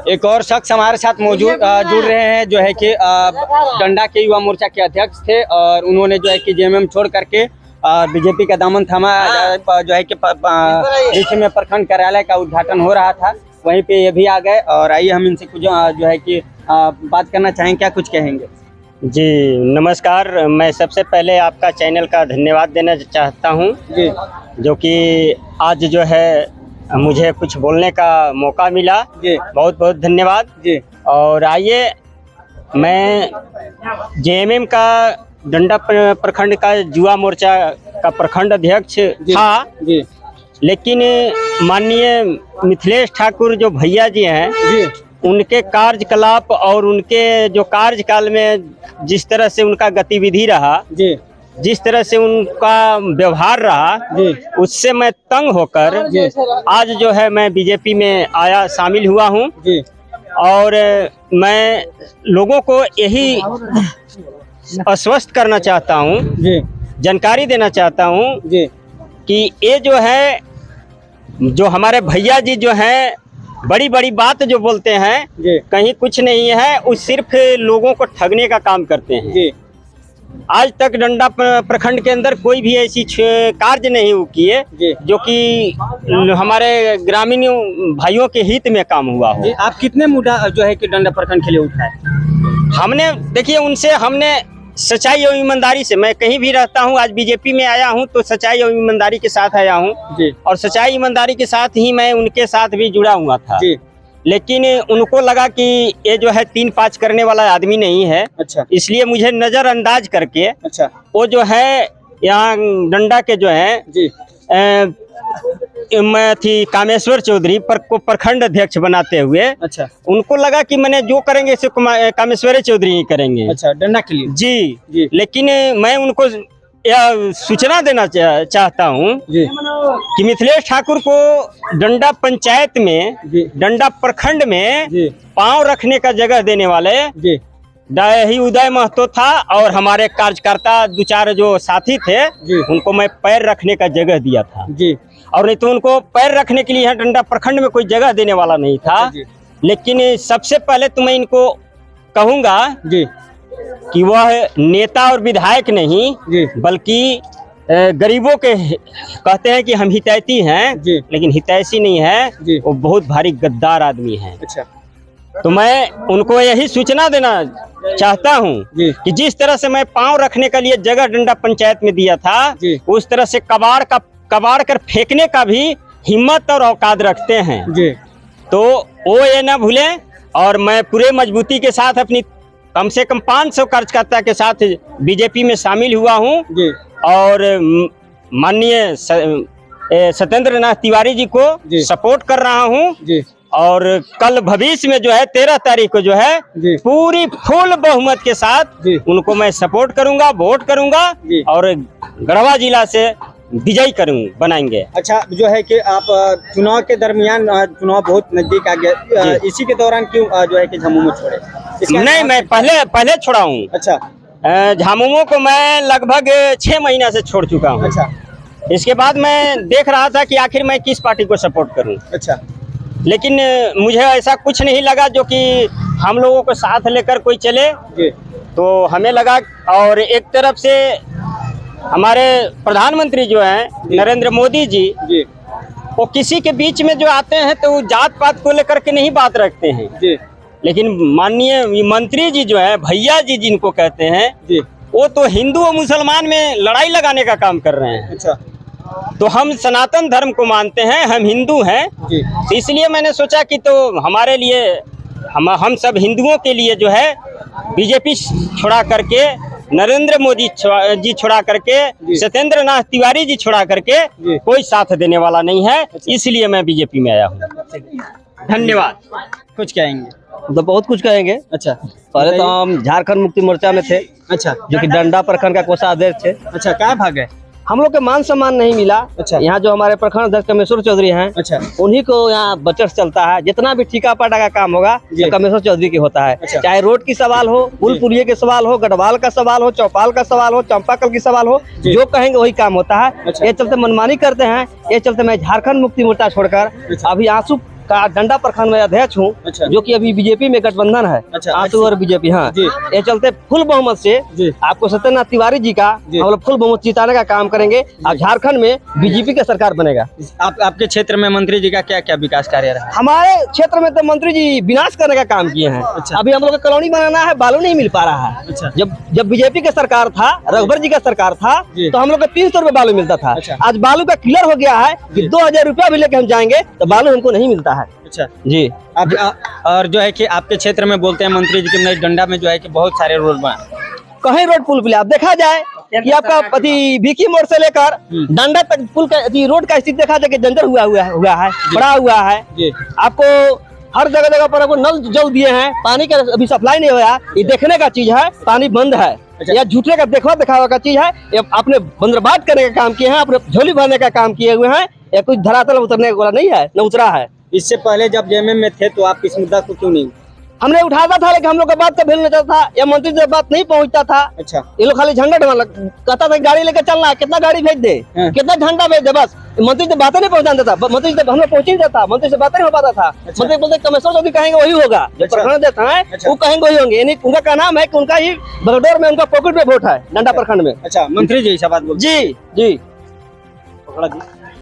एक और शख्स हमारे साथ मौजूद जुड़ रहे हैं जो है कि डंडा के युवा मोर्चा के अध्यक्ष थे और उन्होंने जो है कि जेएमएम छोड़ करके बीजेपी का दामन थामा जो है कि बीच में प्रखंड कार्यालय का उद्घाटन हो रहा था, वहीं पे ये भी आ गए। और आइए हम इनसे कुछ जो है कि बात करना चाहेंगे, क्या कुछ कहेंगे? जी नमस्कार, मैं सबसे पहले आपका चैनल का धन्यवाद देना चाहता हूं जी, जो कि आज जो है मुझे कुछ बोलने का मौका मिला जी, बहुत बहुत धन्यवाद जी। और आइए, मैं जेएमएम का डंडा प्रखंड का युवा मोर्चा का प्रखंड अध्यक्ष था जी, लेकिन माननीय मिथिलेश ठाकुर जो भैया जी हैं जी, उनके कार्यकलाप और उनके जो कार्यकाल में जिस तरह से उनका गतिविधि रहा जी, जिस तरह से उनका व्यवहार रहा जी, उससे मैं तंग होकर जी, आज जो है मैं बीजेपी में आया, शामिल हुआ हूं जी। और मैं लोगों को यही आश्वस्त करना चाहता हूं जी, जानकारी देना चाहता हूं जी, कि ये जो है, जो हमारे भैया जी जो हैं बड़ी बड़ी बात जो बोलते हैं जी, कहीं कुछ नहीं है, वो सिर्फ लोगों को ठगने का काम करते हैं जी। आज तक डंडा प्रखंड के अंदर कोई भी ऐसी कार्य नहीं किए जो कि हमारे ग्रामीण भाइयों के हित में काम हुआ हो। आप कितने मुद्दा जो है कि डंडा प्रखंड के लिए उठाए? हमने देखिए, उनसे हमने सच्चाई और ईमानदारी से, मैं कहीं भी रहता हूं, आज बीजेपी में आया हूं तो सच्चाई और ईमानदारी के साथ आया हूं और सच्चाई ईमानदारी के साथ ही मैं उनके साथ भी जुड़ा हुआ था जी। लेकिन उनको लगा कि ये जो है 3-5 करने वाला आदमी नहीं है, अच्छा, इसलिए मुझे नजरअंदाज करके, अच्छा, वो जो है यहाँ डंडा के जो है जी, मैं थी कामेश्वर चौधरी को प्रखंड अध्यक्ष बनाते हुए, अच्छा, उनको लगा कि मैंने जो करेंगे इसे कामेश्वर चौधरी ही करेंगे, अच्छा, डंडा के लिए जी। लेकिन मैं उनको यह सूचना देना चाहता हूं कि मिथिलेश ठाकुर को डंडा पंचायत में, डंडा प्रखंड में पांव रखने का जगह देने वाले ही उदय महतो था और हमारे कार्यकर्ता 2-4 जो साथी थे उनको मैं पैर रखने का जगह दिया था जी। और नहीं तो उनको पैर रखने के लिए यहाँ डंडा प्रखंड में कोई जगह देने वाला नहीं था। लेकिन सबसे पहले तो मैं इनको कहूँगा जी कि वह नेता और विधायक नहीं बल्कि गरीबों के, कहते हैं कि हम हितैषी हैं लेकिन हितैषी नहीं है, वो बहुत भारी गद्दार आदमी है। अच्छा। तो मैं उनको यही सूचना देना चाहता हूं कि जिस तरह से मैं पांव रखने के लिए जगह डंडा पंचायत में दिया था, उस तरह से कबाड़ कर फेंकने का भी हिम्मत और औकात रखते हैं तो वो ये ना भूलें। और मैं पूरे मजबूती के साथ अपनी कम से कम 500 कार्यकर्ता के साथ बीजेपी में शामिल हुआ हूं और माननीय सत्येंद्र नाथ तिवारी जी को सपोर्ट कर रहा हूं। और कल भविष्य में जो है 13 तारीख को जो है पूरी फुल बहुमत के साथ उनको मैं सपोर्ट करूंगा, वोट करूंगा और गढ़वा जिला से विजयी बनाएंगे। अच्छा, जो है कि आप चुनाव के दरमियान, चुनाव बहुत नजदीक आ गया, इसी के दौरान क्यों जो है कि झामुमो छोड़े? नहीं, मैं पहले छोड़ा हूँ। अच्छा। झामुमो को मैं लगभग 6 महीना से छोड़ चुका हूँ। अच्छा। इसके बाद मैं देख रहा था कि आखिर मैं किस पार्टी को सपोर्ट करूँ। अच्छा। लेकिन मुझे ऐसा कुछ नहीं लगा जो कि हम लोगों को साथ लेकर कोई चले, तो हमें लगा। और एक तरफ से हमारे प्रधानमंत्री जो हैं नरेंद्र मोदी जी, वो किसी के बीच में जो आते हैं तो वो जात पात को लेकर के नहीं बात रखते हैं लेकिन माननीय मंत्री जी जो है, भैया जी जिनको कहते हैं, वो तो हिंदू और मुसलमान में लड़ाई लगाने का काम कर रहे हैं। अच्छा। तो हम सनातन धर्म को मानते हैं, हम हिंदू हैं, तो इसलिए मैंने सोचा कि तो हमारे लिए, हम सब हिंदुओं के लिए जो है बीजेपी छोड़ा करके, नरेंद्र मोदी जी छोड़ा करके, सत्येंद्र नाथ तिवारी जी छोड़ा करके कोई साथ देने वाला नहीं है, इसलिए मैं बीजेपी में आया हूँ। धन्यवाद। कुछ कहेंगे? तो बहुत कुछ कहेंगे। अच्छा। पहले तो हम झारखंड मुक्ति मोर्चा में थे। अच्छा। जो कि डंडा प्रखंड का कोषाध्यक्ष थे। अच्छा। क्या भाग गए? हम लोग के मान सम्मान नहीं मिला। अच्छा। यहाँ जो हमारे प्रखंड अध्यक्ष कामेश्वर चौधरी हैं, अच्छा, उन्हीं को यहाँ बजट चलता है। जितना भी ठिका पाटा का काम होगा तो कामेश्वर चौधरी की होता है। अच्छा। चाहे रोड की सवाल हो, पुल पुलिये के सवाल हो, गढ़वाल का सवाल हो, चौपाल का सवाल हो, चंपाकल की सवाल हो, जो कहेंगे वही काम होता है। अच्छा। ये चलते मनमानी करते हैं, ये चलते मैं झारखंड मुक्ति मोर्चा छोड़कर अभी आंसू का डंडा प्रखंड में अध्यक्ष हूँ, जो कि अभी बीजेपी में गठबंधन है। आंसू और बीजेपी, हाँ, ये चलते फुल बहुमत से आपको सत्यनारायण तिवारी जी का हम लोग फुल बहुमत जिताने का काम करेंगे और झारखंड में बीजेपी का सरकार बनेगा। आपके क्षेत्र में मंत्री जी का क्या क्या विकास कार्य रहा? हमारे क्षेत्र में तो मंत्री जी विनाश करने का काम किए हैं। अभी हम लोग को कॉलोनी बनाना है, बालू नहीं मिल पा रहा है। जब बीजेपी का सरकार था, रघुवर जी का सरकार था, तो हम लोग को 300 रुपए बालू मिलता था। आज बालू का क्लियर हो गया है कि 2000 रुपया भी लेके हम जाएंगे तो बालू हमको नहीं मिलता है। अच्छा जी। अब और जो है कि आपके क्षेत्र में बोलते हैं मंत्री जी के डंडा में जो है कि बहुत सारे रोड बने, कहीं रोड पुल मिले। आप देखा जाए कि आपका भिकी मोड़ से लेकर डंडा तक पुल का रोड का स्थिति देखा जाए कि जंजर हुआ है, बड़ा हुआ है। आपको हर जगह पर आपको नल जल दिए हैं, पानी का अभी सप्लाई नहीं हुआ। ये देखने का चीज है, पानी बंद है। या झूठे का दिखावा का चीज है। ये आपने बंदरबाट करने का काम किए हैं, आपने झोली भरने का काम किए हुए हैं। या कुछ धरातल उतरने वाला नहीं है, न उतरा है। इससे पहले जब जेएमएम में थे तो आप इस मुद्दा को क्यों नहीं? हमने उठाता था, लेकिन हम लोग का बात कभी नहीं चलता था, या मंत्री से बात नहीं पहुंचता था। अच्छा, ये लोग खाली झंडा कहता था गाड़ी लेकर चलना है, कितना गाड़ी भेज दे, कितना झंडा भेज दे, बस। मंत्री से बातें नहीं पहुंचाता था, मंत्री से हम लोग पहुंच ही जाता, मंत्री से बातें नहीं हो पाता था। मंत्री बोलते कमिश्नर जो भी कहेंगे वही होगा, जो प्रखंड देता है वो कहेंगे वही होंगे। यानी उनका क्या नाम है कि उनका ही बगडोर में उनका पॉकेट में वोट है, डंडा प्रखंड में। अच्छा, मंत्री जी ऐसा बात बोल? जी जी। पकड़ा जी।